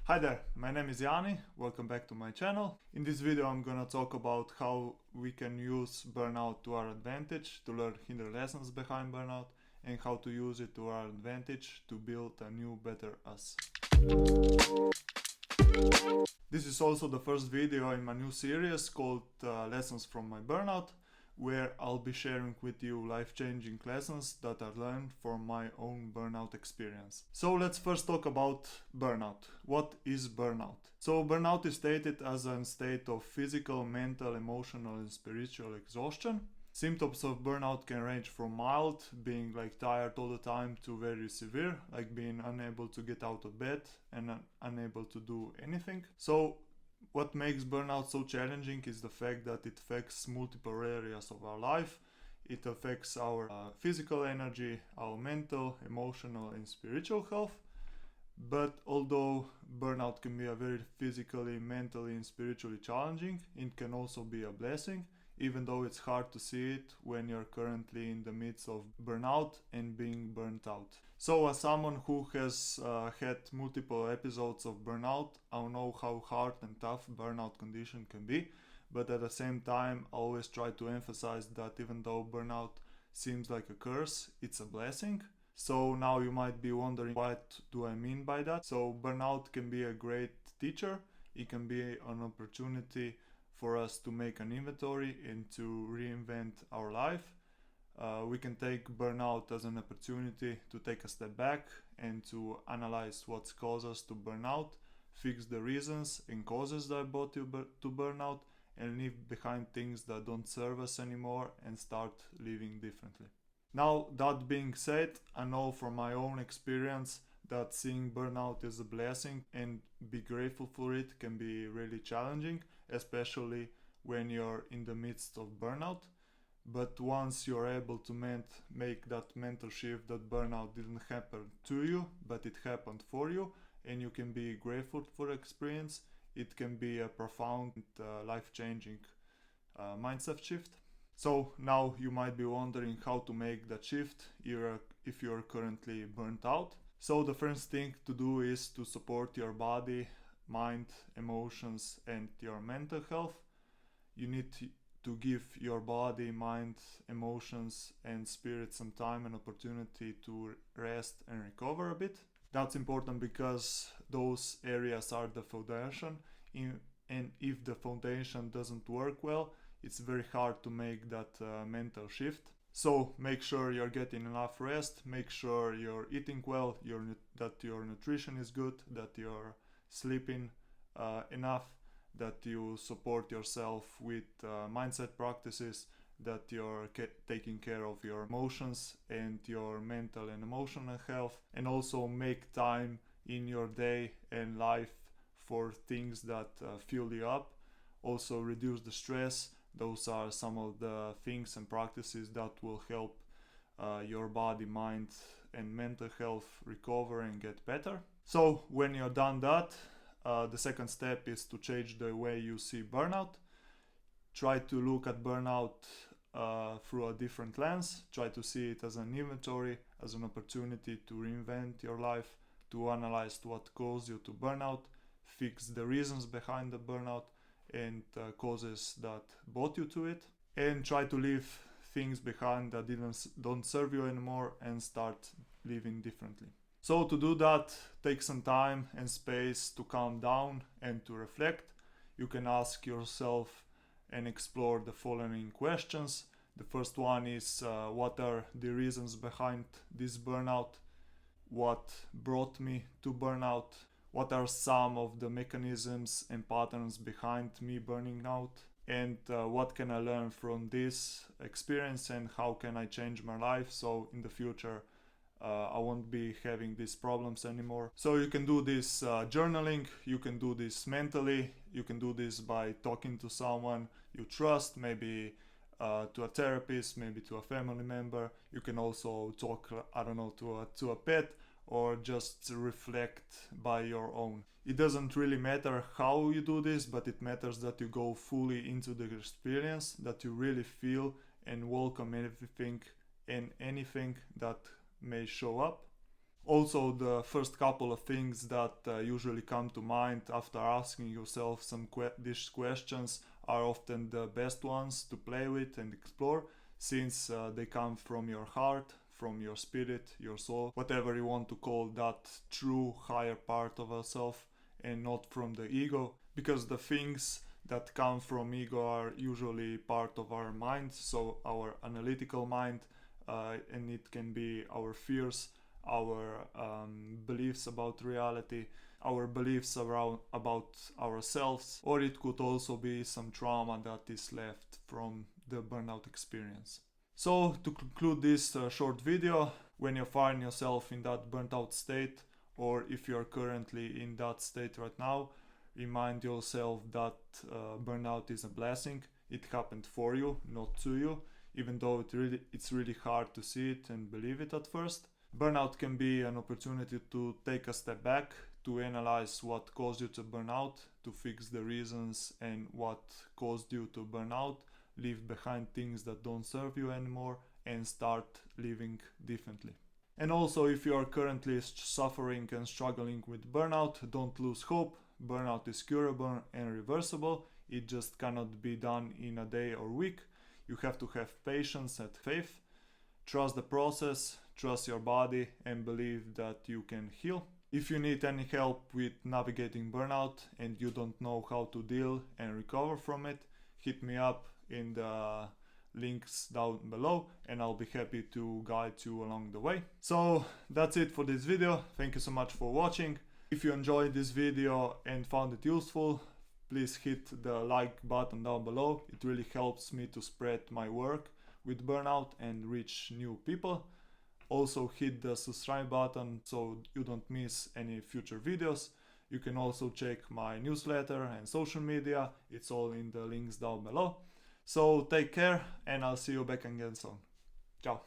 Hi there, my name is Jani, welcome back to my channel. In this video I'm gonna talk about how we can use burnout to our advantage, to learn hidden lessons behind burnout, and how to use it to our advantage to build a new, better us. This is also the first video in my new series called Lessons from my Burnout, where I'll be sharing with you life-changing lessons that I learned from my own burnout experience. So let's first talk about burnout. What is burnout? So burnout is stated as a state of physical, mental, emotional and spiritual exhaustion. Symptoms of burnout can range from mild, being like tired all the time, to very severe, like being unable to get out of bed and unable to do anything. So what makes burnout so challenging is the fact that it affects multiple areas of our life. It affects our physical energy, our mental, emotional and spiritual health. But although burnout can be a very physically, mentally and spiritually challenging, it can also be a blessing, even though it's hard to see it when you're currently in the midst of burnout and being burnt out. So as someone who has had multiple episodes of burnout, I know how hard and tough burnout condition can be, but at the same time I always try to emphasize that even though burnout seems like a curse, it's a blessing. So now you might be wondering, what do I mean by that? So burnout can be a great teacher. It can be an opportunity for us to make an inventory and to reinvent our life. We can take burnout as an opportunity to take a step back and to analyze what's caused us to burnout, fix the reasons and causes that brought you to burnout, and leave behind things that don't serve us anymore and start living differently. Now, that being said, I know from my own experience that seeing burnout as a blessing and be grateful for it can be really challenging, especially when you're in the midst of burnout. But once you're able to make that mental shift that burnout didn't happen to you, but it happened for you, and you can be grateful for the experience, it can be a profound, life-changing mindset shift. So now you might be wondering how to make that shift if you're currently burnt out. So the first thing to do is to support your body, mind, emotions and your mental health. You need to give your body, mind, emotions and spirit some time and opportunity to rest and recover a bit. That's important because those areas are the foundation, and if the foundation doesn't work well, it's very hard to make that mental shift. So make sure you're getting enough rest, make sure you're eating well, that your nutrition is good, that you're sleeping enough, that you support yourself with mindset practices, that you're taking care of your emotions and your mental and emotional health, and also make time in your day and life for things that fuel you up. Also reduce the stress. Those are some of the things and practices that will help your body, mind and mental health recover and get better. So when you're done that, the second step is to change the way you see burnout. Try to look at burnout through a different lens. Try to see it as an inventory, as an opportunity to reinvent your life, to analyze what caused you to burnout, fix the reasons behind the burnout and causes that brought you to it, and try to leave things behind that don't serve you anymore and start living differently. So to do that, take some time and space to calm down and to reflect. You can ask yourself and explore the following questions. The first one is what are the reasons behind this burnout? What brought me to burnout? What are some of the mechanisms and patterns behind me burning out? And what can I learn from this experience and how can I change my life so in the future I won't be having these problems anymore? So you can do this journaling, you can do this mentally, you can do this by talking to someone you trust, maybe to a therapist, maybe to a family member. You can also talk, to a pet, or just reflect by your own. It doesn't really matter how you do this, but it matters that you go fully into the experience, that you really feel and welcome everything and anything that may show up. Also, the first couple of things that usually come to mind after asking yourself these questions are often the best ones to play with and explore, since they come from your heart, from your spirit, your soul, whatever you want to call that true higher part of ourselves, and not from the ego, because the things that come from ego are usually part of our mind, so our analytical mind, and it can be our fears, our beliefs about reality, our beliefs about ourselves, or it could also be some trauma that is left from the burnout experience. So to conclude this short video, when you find yourself in that burnt out state, or if you're currently in that state right now, remind yourself that burnout is a blessing. It happened for you, not to you, even though it's really hard to see it and believe it at first. Burnout can be an opportunity to take a step back, to analyze what caused you to burn out, to fix the reasons and what caused you to burn out, leave behind things that don't serve you anymore, and start living differently. And also, if you are currently suffering and struggling with burnout, don't lose hope. Burnout is curable and reversible. It just cannot be done in a day or week. You have to have patience and faith. Trust the process, trust your body, and believe that you can heal. If you need any help with navigating burnout and you don't know how to deal and recover from it, hit me up in the links down below and I'll be happy to guide you along the way. So that's it for this video. Thank you so much for watching. If you enjoyed this video and found it useful, please hit the like button down below. It really helps me to spread my work with burnout and reach new people. Also hit the subscribe button so you don't miss any future videos. You can also check my newsletter and social media. It's all in the links down below. So take care and I'll see you back again soon. Ciao.